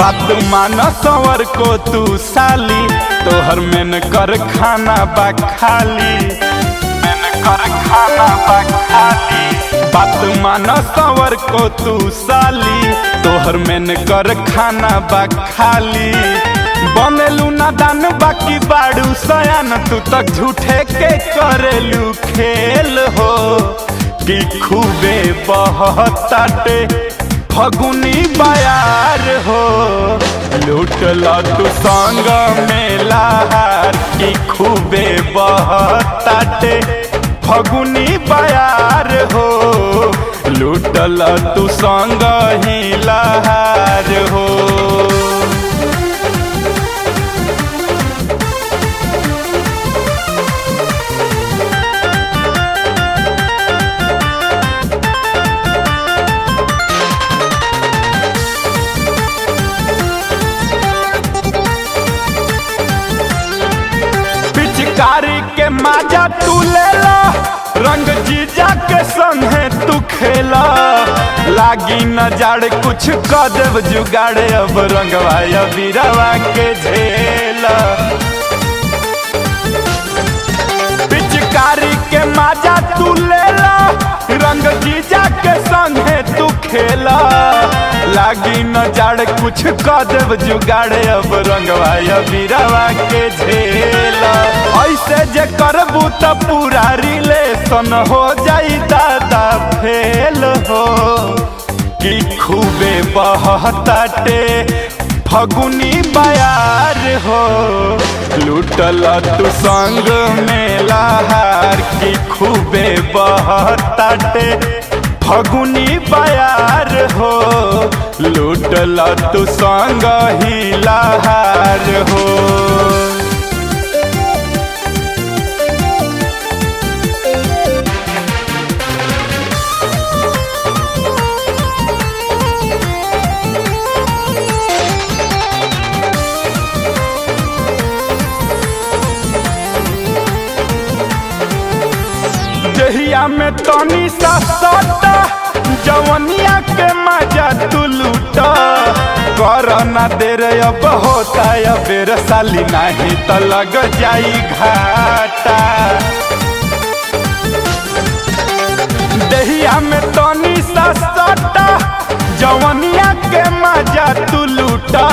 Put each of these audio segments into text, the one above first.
बात मानो सवर को तू साली, तोहर में कर खाना बा खाली, में कर खाना बा खाली। बात मानो सवर को तू साली, तोहर में कर खाना बा खाली। बनेलू नादान बाकी बाड़ू सयान, तू तक झूठे के करेलू खेल हो कि खूबे बहताटे फगुनी बयार हो। लूटला तू संग में लहार कि खूबे बहताटे फगुनी बयार हो। लूटला तू संग ही लहार हो। पिचकारी के माजा तू लेला, रंग जीजा के संगे तू खेला। लागी न जाड़ कुछ कदब जुगाड़े, अब रंगवा बीरवा के झेला। पिचकारी के माजा तू लेला, रंग जीजा के संगे तू खेला। लागी न जाड़ कुछ कदब जुगाड़े, अब रंगवा बीरवा के झेला। ऐसे जे करबू त पूरा रिलेशन हो जाई दादा फेल हो कि खूबे बहताटे फगुनी बयार हो। लूटला तू संग में लहार कि खूबे बहताटे फगुनी बयार हो। लूटला तू संग ही लहार हो। दहिया में तनी सा सटा, जवनिया के मजा तू लूटा। करना देर अब होता है बेर साली, नहीं तो लग जाई घाटा। दहिया में तनी सा सटा, जवनिया के मजा तू लूटा।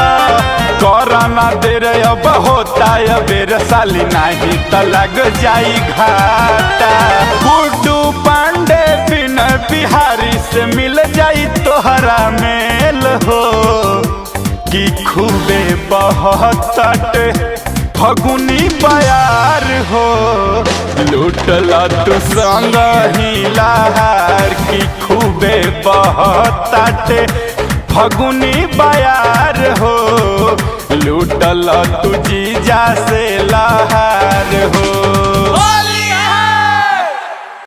करना देर अब होता है बेर साली, नहीं तो लग जाई घाटा। गुड्डू पांडे विनय बिहारी से मिल जाई तोहरा मेल हो कि खूबे बहताटे फगुनी बयार हो। लूटला तू संग ही लहार कि खूबे बहताटे फगुनी बयार हो। लूटला तू जीजा से लहार हो।